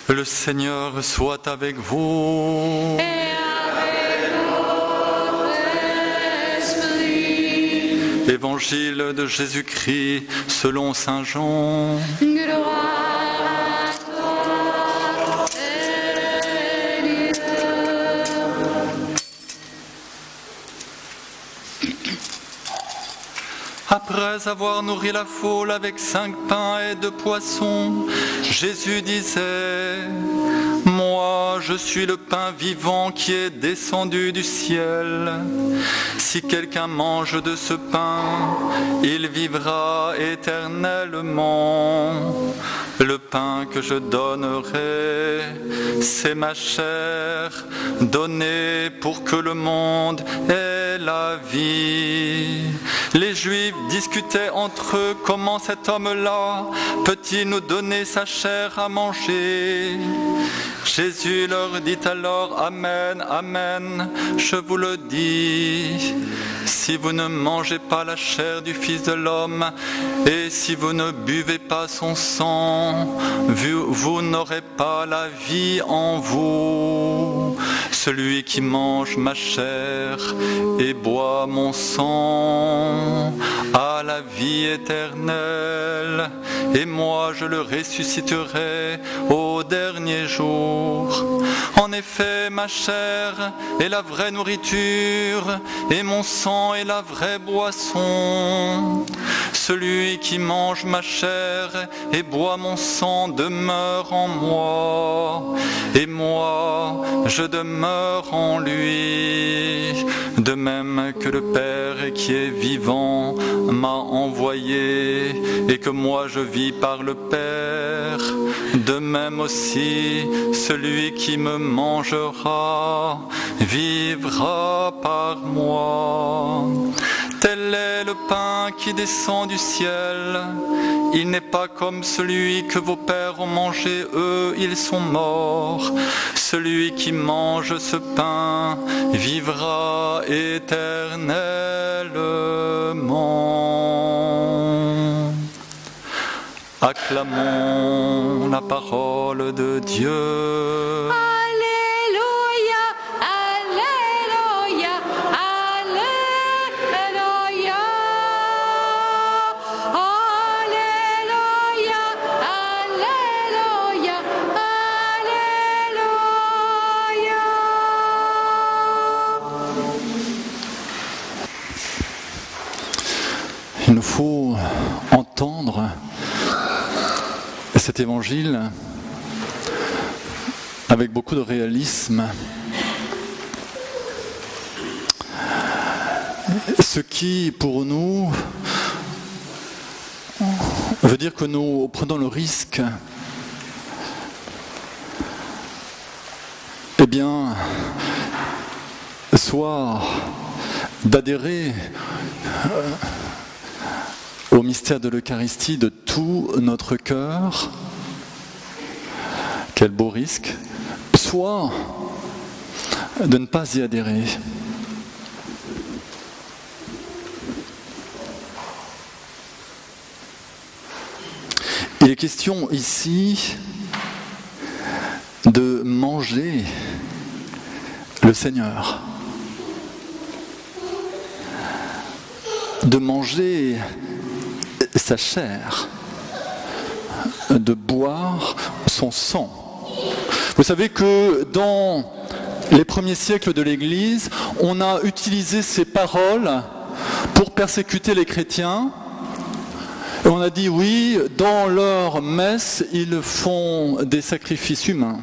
Le Seigneur soit avec vous. Et avec votre esprit. Évangile de Jésus-Christ selon saint Jean. Gloire à toi, Seigneur. Après avoir nourri la foule avec 5 pains et 2 poissons, Jésus disait: Moi, je suis le pain vivant qui est descendu du ciel. Si quelqu'un mange de ce pain, il vivra éternellement. Le pain que je donnerai, c'est ma chair, donnée pour que le monde ait la vie. Les Juifs discutaient entre eux: comment cet homme-là peut-il nous donner sa chair à manger? Jésus leur dit alors: Amen, Amen, je vous le dis. Si vous ne mangez pas la chair du Fils de l'homme et si vous ne buvez pas son sang, vous n'aurez pas la vie en vous. Celui qui mange ma chair et boit mon sang a la vie éternelle, et moi je le ressusciterai au dernier jour. En effet, ma chair est la vraie nourriture et mon sang est la vraie boisson. Celui qui mange ma chair et boit mon sang demeure en moi, et moi je demeure en lui. De même que le Père qui est vivant m'a envoyé et que moi je vis par le Père, de même aussi celui qui me mangera vivra par moi. Tel est le pain qui descend du ciel. Il n'est pas comme celui que vos pères ont mangé, eux, ils sont morts. Celui qui mange ce pain vivra éternellement. Acclamons la parole de Dieu. Alléluia, Alléluia, Alléluia. Alléluia, Alléluia, Alléluia. Il nous faut entendre cet évangile avec beaucoup de réalisme. Ce qui, pour nous, veut dire que nous prenons le risque, eh bien, soit d'adhérer au mystère de l'Eucharistie de tout notre cœur, quel beau risque, soit de ne pas y adhérer. Il est question ici de manger le Seigneur, de manger sa chair, de boire son sang. Vous savez que dans les premiers siècles de l'Église, on a utilisé ces paroles pour persécuter les chrétiens. Et on a dit oui, dans leur messe, ils font des sacrifices humains.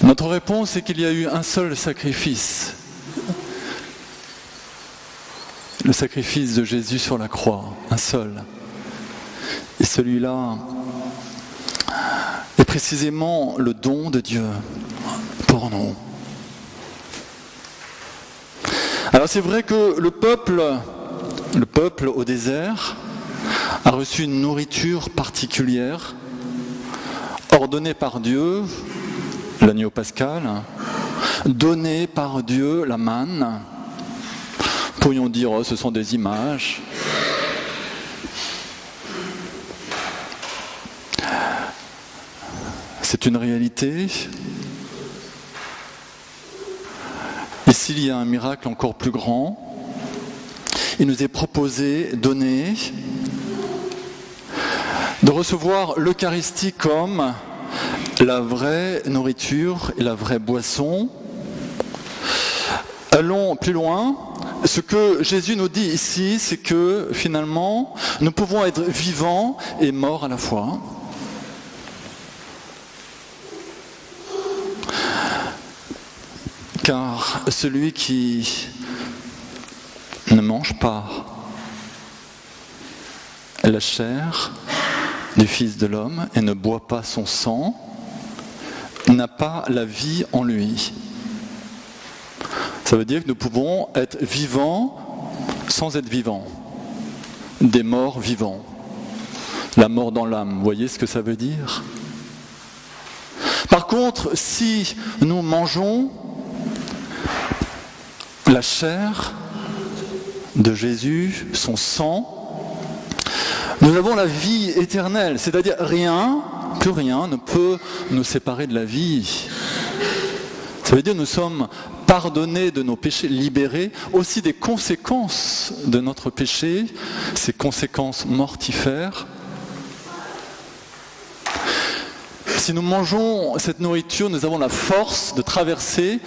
Notre réponse est qu'il y a eu un seul sacrifice. Le sacrifice de Jésus sur la croix, un seul. Et celui-là est précisément le don de Dieu pour nous. Alors c'est vrai que le peuple au désert a reçu une nourriture particulière, ordonnée par Dieu, l'agneau pascal, donnée par Dieu, la manne. Pourrions dire, oh, ce sont des images. c'est une réalité. Ici, il y a un miracle encore plus grand. Il nous est proposé, donné, de recevoir l'Eucharistie comme la vraie nourriture et la vraie boisson. Allons plus loin. Ce que Jésus nous dit ici, c'est que finalement, nous pouvons être vivants et morts à la fois. Car celui qui ne mange pas la chair du Fils de l'homme et ne boit pas son sang n'a pas la vie en lui. Ça veut dire que nous pouvons être vivants sans être vivants, des morts vivants, la mort dans l'âme. Vous voyez ce que ça veut dire ? Par contre, si nous mangeons la chair de Jésus, son sang, nous avons la vie éternelle, c'est-à-dire rien, plus rien ne peut nous séparer de la vie. Ça veut dire que nous sommes pardonnés de nos péchés, libérés aussi des conséquences de notre péché, ces conséquences mortifères. Si nous mangeons cette nourriture, nous avons la force de traverser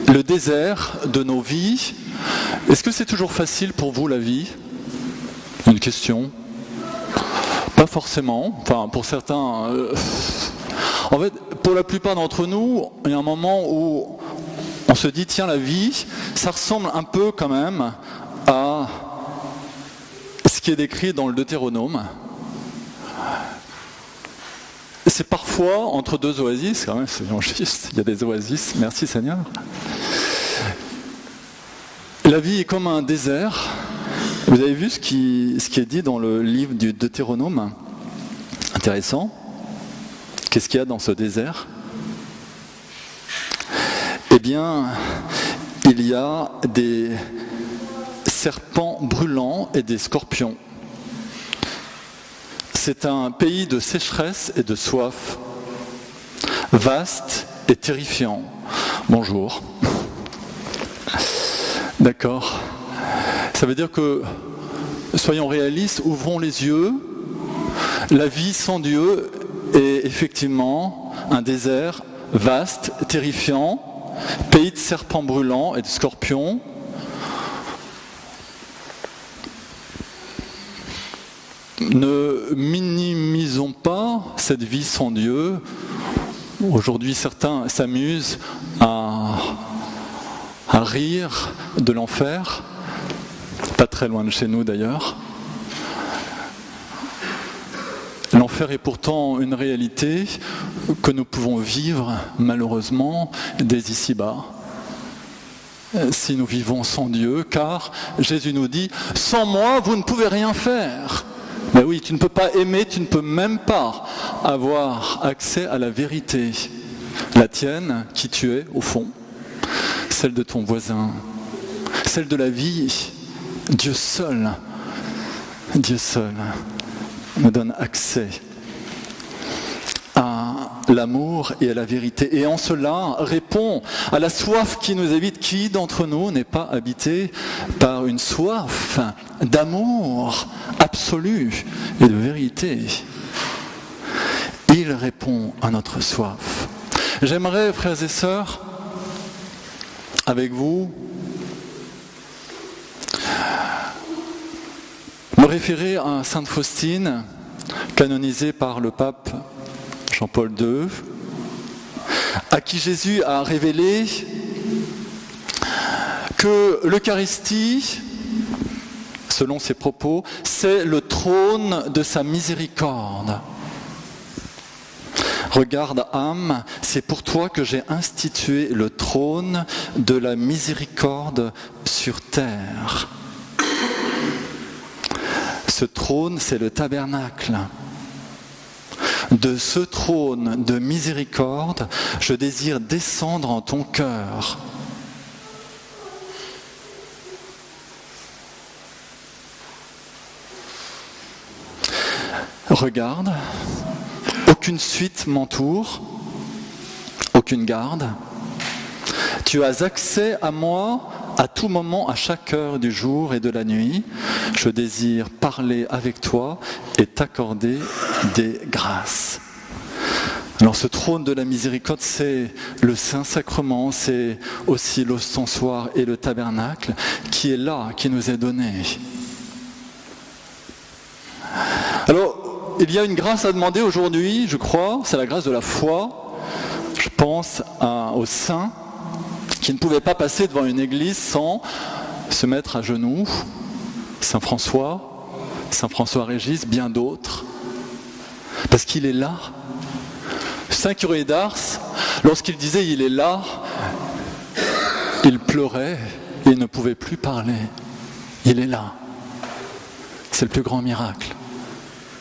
le désert de nos vies. Est-ce que c'est toujours facile pour vous la vie ? Une question. Pas forcément. Enfin, pour certains. En fait, pour la plupart d'entre nous, il y a un moment où on se dit, tiens, la vie, ça ressemble un peu quand même à ce qui est décrit dans le Deutéronome. C'est parfois entre deux oasis, quand même, c'est juste, il y a des oasis, merci Seigneur. La vie est comme un désert. Vous avez vu ce qui est dit dans le livre du Deutéronome ? Intéressant. Qu'est-ce qu'il y a dans ce désert ? Eh bien, il y a des serpents brûlants et des scorpions. C'est un pays de sécheresse et de soif, vaste et terrifiant. Bonjour. D'accord. Ça veut dire que, soyons réalistes, ouvrons les yeux. La vie sans Dieu est effectivement un désert vaste, terrifiant, pays de serpents brûlants et de scorpions. Ne minimisons pas cette vie sans Dieu. Aujourd'hui, certains s'amusent à rire de l'enfer, pas très loin de chez nous d'ailleurs. L'enfer est pourtant une réalité que nous pouvons vivre malheureusement dès ici-bas. Si nous vivons sans Dieu, car Jésus nous dit « Sans moi, vous ne pouvez rien faire ». Ben oui, tu ne peux pas aimer, tu ne peux même pas avoir accès à la vérité, la tienne, qui tu es au fond, celle de ton voisin, celle de la vie. Dieu seul nous donne accès à l'amour et à la vérité. Et en cela, répond à la soif qui nous habite. Qui d'entre nous n'est pas habité par une soif d'amour absolu et de vérité ? Il répond à notre soif. J'aimerais, frères et sœurs, avec vous, me référer à Sainte Faustine, canonisée par le pape Jean-Paul II, à qui Jésus a révélé que l'Eucharistie, selon ses propos, c'est le trône de sa miséricorde. Regarde, âme, c'est pour toi que j'ai institué le trône de la miséricorde sur terre. Ce trône, c'est le tabernacle. De ce trône de miséricorde, je désire descendre en ton cœur. Regarde, aucune suite m'entoure, aucune garde. Tu as accès à moi à tout moment, à chaque heure du jour et de la nuit. Je désire parler avec toi et t'accorder des grâces. Alors ce trône de la miséricorde, c'est le Saint-Sacrement, c'est aussi l'ostensoir et le tabernacle qui est là, qui nous est donné. Alors, il y a une grâce à demander aujourd'hui, je crois, c'est la grâce de la foi. Je pense aux saints qui ne pouvaient pas passer devant une église sans se mettre à genoux. Saint François, Saint François-Régis, bien d'autres. Parce qu'il est là. Saint Curé d'Ars, lorsqu'il disait « il est là », il pleurait et il ne pouvait plus parler. Il est là. C'est le plus grand miracle.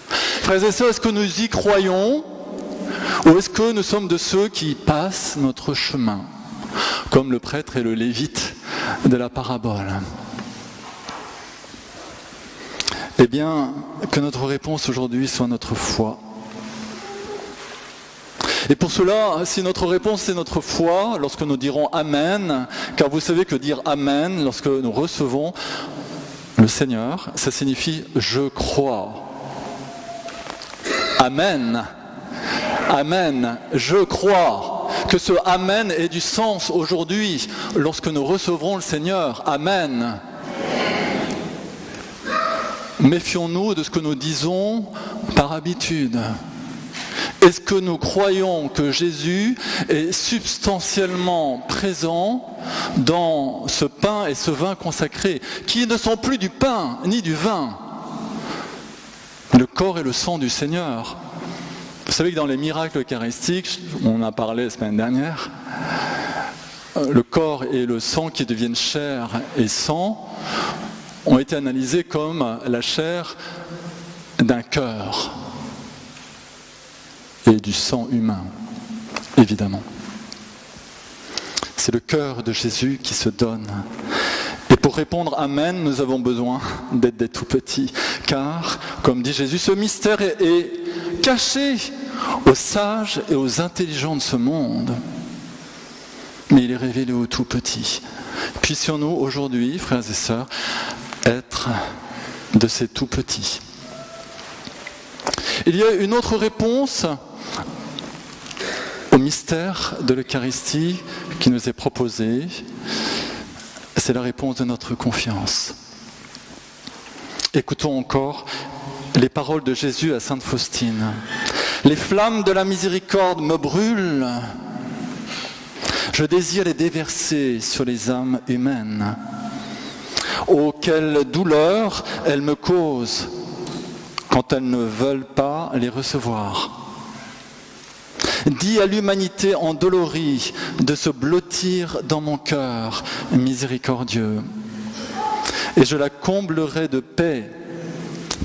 Frères et sœurs, est-ce que nous y croyons ou est-ce que nous sommes de ceux qui passent notre chemin, comme le prêtre et le lévite de la parabole? Eh bien, que notre réponse aujourd'hui soit notre foi. Et pour cela, si notre réponse c'est notre foi, lorsque nous dirons Amen, car vous savez que dire Amen, lorsque nous recevons le Seigneur, ça signifie je crois. Amen. Amen. Je crois. Que ce Amen ait du sens aujourd'hui, lorsque nous recevrons le Seigneur. Amen. Méfions-nous de ce que nous disons par habitude. Est-ce que nous croyons que Jésus est substantiellement présent dans ce pain et ce vin consacrés, qui ne sont plus du pain ni du vin, le corps et le sang du Seigneur? Vous savez que dans les miracles eucharistiques, on en a parlé la semaine dernière, le corps et le sang qui deviennent chair et sang ont été analysés comme la chair d'un cœur et du sang humain, évidemment. C'est le cœur de Jésus qui se donne. Et pour répondre Amen, nous avons besoin d'être des tout petits. Car, comme dit Jésus, ce mystère est caché aux sages et aux intelligents de ce monde. Mais il est révélé aux tout petits. Puissions-nous aujourd'hui, frères et sœurs, être de ces tout petits. Il y a une autre réponse au mystère de l'Eucharistie qui nous est proposée. C'est la réponse de notre confiance. Écoutons encore les paroles de Jésus à Sainte Faustine. Les flammes de la miséricorde me brûlent. Je désire les déverser sur les âmes humaines. Oh, quelle douleur elles me causent quand elles ne veulent pas les recevoir. Dis à l'humanité endolorie de se blottir dans mon cœur miséricordieux, et je la comblerai de paix.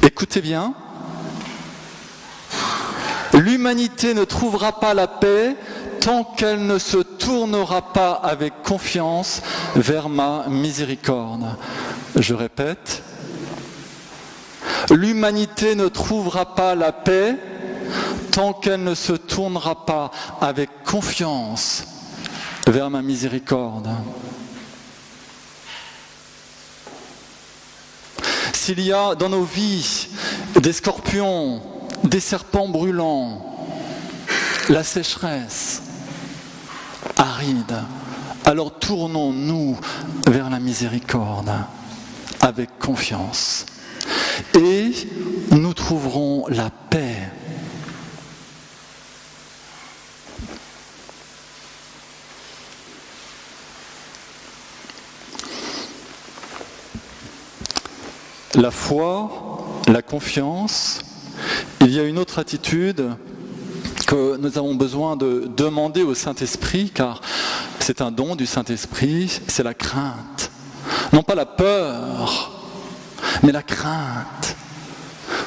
Écoutez bien, l'humanité ne trouvera pas la paix tant qu'elle ne se tournera pas avec confiance vers ma miséricorde. Je répète, l'humanité ne trouvera pas la paix tant qu'elle ne se tournera pas avec confiance vers ma miséricorde. S'il y a dans nos vies des scorpions, des serpents brûlants, la sécheresse aride, alors tournons-nous vers la miséricorde avec confiance et nous trouverons la paix. La foi, la confiance, il y a une autre attitude que nous avons besoin de demander au Saint-Esprit, car c'est un don du Saint-Esprit, c'est la crainte. Non pas la peur, mais la crainte.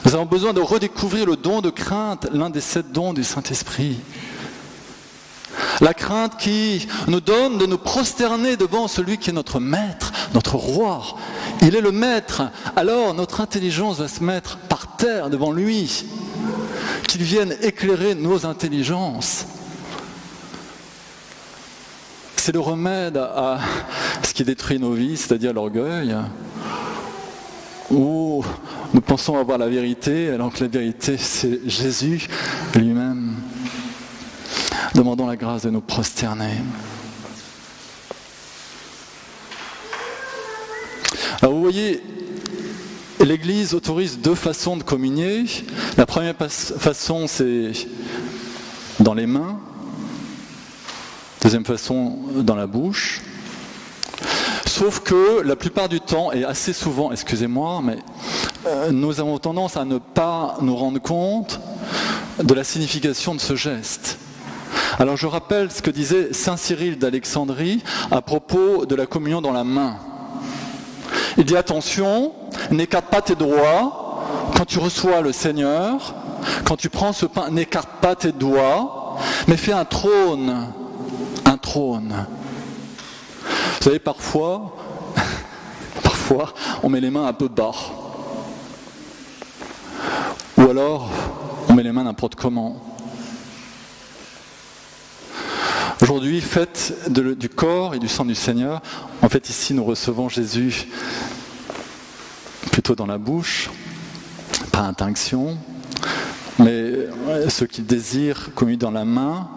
Nous avons besoin de redécouvrir le don de crainte, l'un des 7 dons du Saint-Esprit. La crainte qui nous donne de nous prosterner devant celui qui est notre maître, notre roi. Il est le maître, alors notre intelligence va se mettre par terre devant lui. Qu'il vienne éclairer nos intelligences. c'est le remède à ce qui détruit nos vies, c'est-à-dire l'orgueil, où nous pensons avoir la vérité, alors que la vérité, c'est Jésus lui-même. Demandons la grâce de nous prosterner. Alors vous voyez, l'Église autorise deux façons de communier. La première façon, c'est dans les mains. Deuxième façon, dans la bouche. Sauf que la plupart du temps, et assez souvent, excusez-moi, mais nous avons tendance à ne pas nous rendre compte de la signification de ce geste. Alors je rappelle ce que disait saint Cyril d'Alexandrie à propos de la communion dans la main. Il dit attention, n'écarte pas tes doigts quand tu reçois le Seigneur, quand tu prends ce pain, n'écarte pas tes doigts, mais fais un trône. Un trône. Vous savez, parfois, on met les mains un peu bas. Ou alors, on met les mains n'importe comment. Aujourd'hui, fête du corps et du sang du Seigneur. En fait, ici, nous recevons Jésus plutôt dans la bouche, pas intinction, mais ceux qui désirent communier dans la main.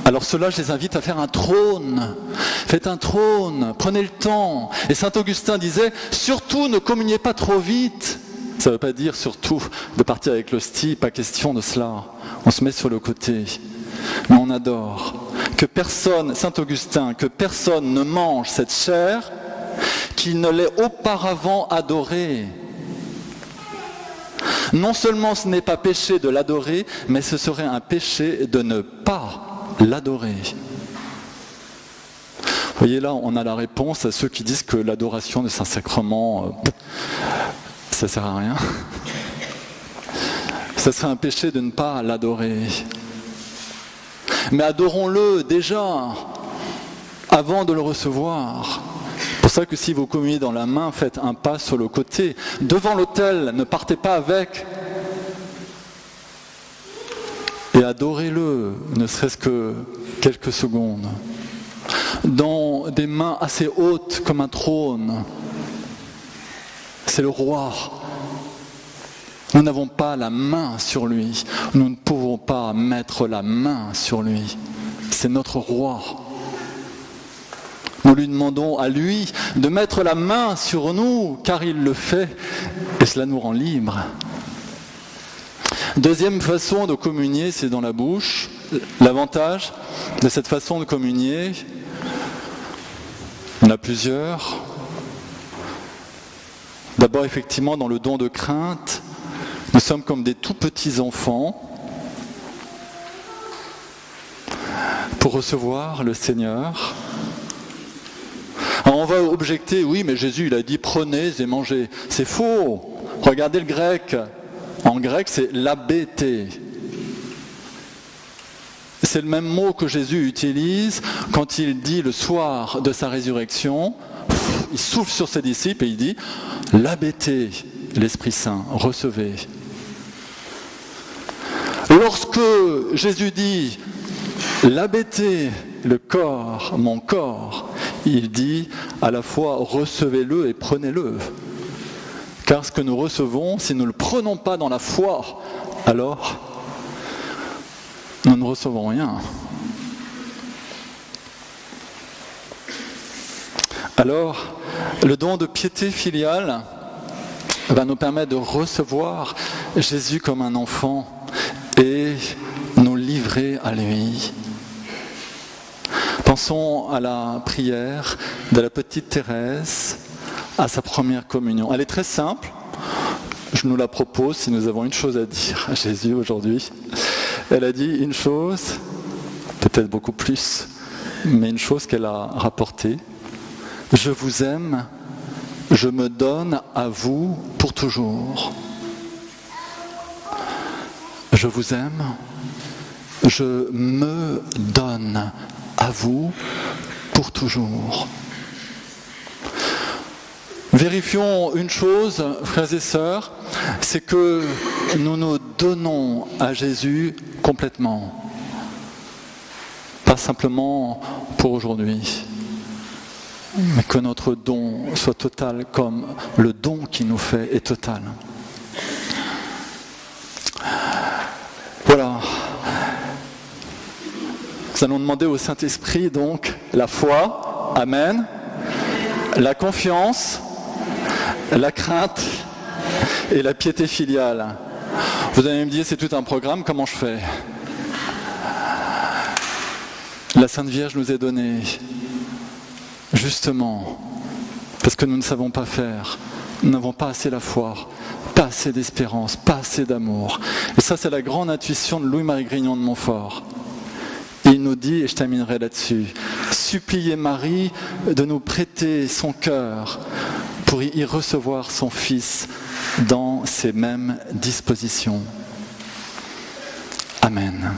Alors ceux-là, je les invite à faire un trône. Faites un trône, prenez le temps. Et saint Augustin disait, surtout ne communiez pas trop vite. Ça ne veut pas dire surtout de partir avec l'hostie, pas question de cela. On se met sur le côté, mais on adore. Que personne, saint Augustin, que personne ne mange cette chair qui ne l'ait auparavant adorée. Non seulement ce n'est pas péché de l'adorer, mais ce serait un péché de ne pas l'adorer. Vous voyez là, on a la réponse à ceux qui disent que l'adoration de Saint-Sacrement, ça ne sert à rien. Ça serait un péché de ne pas l'adorer. Mais adorons-le déjà, avant de le recevoir. C'est pour ça que si vous communiez dans la main, faites un pas sur le côté. Devant l'autel, ne partez pas avec. Et adorez-le, ne serait-ce que quelques secondes. Dans des mains assez hautes comme un trône. C'est le roi. Nous n'avons pas la main sur lui. Nous ne pouvons pas mettre la main sur lui. C'est notre roi. Nous lui demandons à lui de mettre la main sur nous, car il le fait, et cela nous rend libres. Deuxième façon de communier, c'est dans la bouche. L'avantage de cette façon de communier, il y en a plusieurs. D'abord, effectivement, dans le don de crainte, nous sommes comme des tout petits enfants pour recevoir le Seigneur. Alors on va objecter, oui, mais Jésus, il a dit prenez et mangez. C'est faux. Regardez le grec. En grec, c'est l'abété. C'est le même mot que Jésus utilise quand il dit le soir de sa résurrection, il souffle sur ses disciples et il dit l'abété, l'Esprit Saint, recevez. Lorsque Jésus dit l'abété, le corps, mon corps, il dit à la fois recevez-le et prenez-le. Car ce que nous recevons, si nous ne le prenons pas dans la foi, alors nous ne recevons rien. Alors, le don de piété filiale va nous permettre de recevoir Jésus comme un enfant et nous livrer à lui. Pensons à la prière de la petite Thérèse à sa première communion. Elle est très simple, je nous la propose si nous avons une chose à dire à Jésus aujourd'hui. Elle a dit une chose, peut-être beaucoup plus, mais une chose qu'elle a rapportée. Je vous aime, je me donne à vous pour toujours. Je vous aime, je me donne à vous pour toujours. Vérifions une chose, frères et sœurs, c'est que nous nous donnons à Jésus complètement. pas simplement pour aujourd'hui, mais que notre don soit total comme le don qu'il nous fait est total. Voilà. Nous allons demander au Saint-Esprit donc la foi, amen, la confiance, la crainte et la piété filiale. Vous allez me dire, c'est tout un programme, comment je fais ? La Sainte Vierge nous est donnée, justement, parce que nous ne savons pas faire, nous n'avons pas assez la foi, pas assez d'espérance, pas assez d'amour. Et ça, c'est la grande intuition de Louis-Marie Grignon de Montfort. Il nous dit, et je terminerai là-dessus, suppliez Marie de nous prêter son cœur pour y recevoir son Fils dans ces mêmes dispositions. Amen.